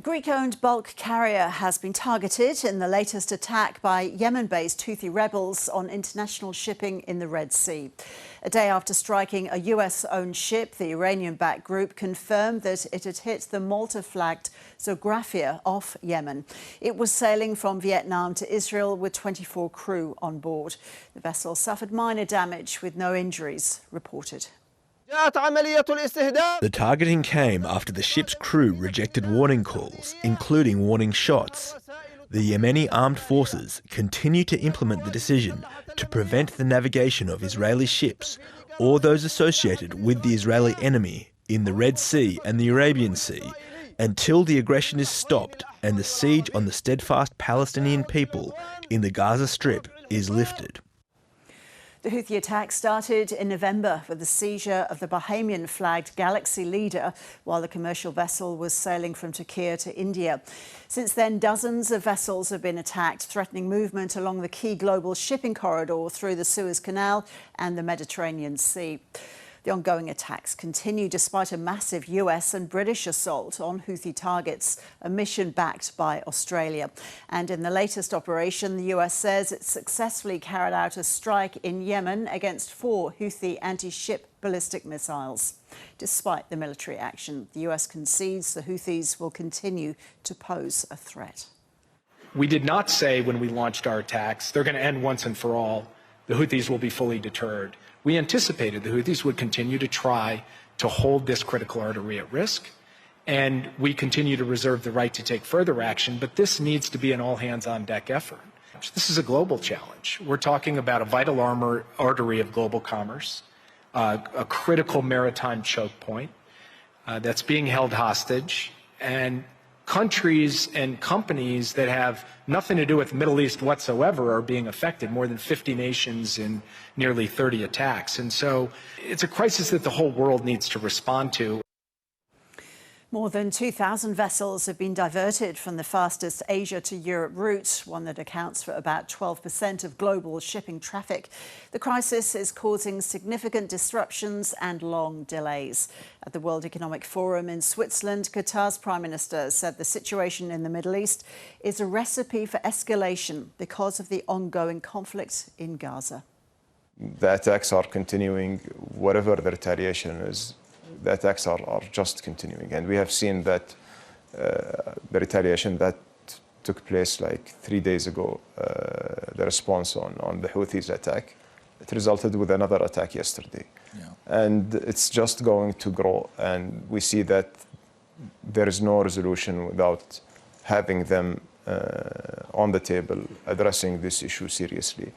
Greek-owned bulk carrier has been targeted in the latest attack by Yemen-based Houthi rebels on international shipping in the Red Sea. A day after striking a US-owned ship, the Iranian-backed group confirmed that it had hit the Malta-flagged Zographia off Yemen. It was sailing from Vietnam to Israel with 24 crew on board. The vessel suffered minor damage with no injuries reported. The targeting came after the ship's crew rejected warning calls, including warning shots. The Yemeni armed forces continue to implement the decision to prevent the navigation of Israeli ships or those associated with the Israeli enemy in the Red Sea and the Arabian Sea until the aggression is stopped and the siege on the steadfast Palestinian people in the Gaza Strip is lifted. The Houthi attack started in November with the seizure of the Bahamian-flagged Galaxy Leader while the commercial vessel was sailing from Turkey to India. Since then, dozens of vessels have been attacked, threatening movement along the key global shipping corridor through the Suez Canal and the Mediterranean Sea. The ongoing attacks continue despite a massive US and British assault on Houthi targets, a mission backed by Australia. And in the latest operation, the US says it successfully carried out a strike in Yemen against 4 Houthi anti-ship ballistic missiles. Despite the military action, the US concedes the Houthis will continue to pose a threat. We did not say when we launched our attacks, they're going to end once and for all. The Houthis will be fully deterred. We anticipated the Houthis would continue to try to hold this critical artery at risk, and we continue to reserve the right to take further action, but this needs to be an all-hands-on-deck effort. This is a global challenge. We're talking about a vital artery of global commerce, a critical maritime choke point that's being held hostage, and countries and companies that have nothing to do with the Middle East whatsoever are being affected, more than 50 nations in nearly 30 attacks. And so it's a crisis that the whole world needs to respond to. More than 2,000 vessels have been diverted from the fastest Asia to Europe route, one that accounts for about 12% of global shipping traffic. The crisis is causing significant disruptions and long delays. At the World Economic Forum in Switzerland, Qatar's Prime Minister said the situation in the Middle East is a recipe for escalation because of the ongoing conflict in Gaza. The attacks are continuing, whatever the retaliation is. The attacks are just continuing, and we have seen that the retaliation that took place like 3 days ago, the response on the Houthis attack, it resulted with another attack yesterday. Yeah. And it's just going to grow, and we see that there is no resolution without having them on the table, addressing this issue seriously.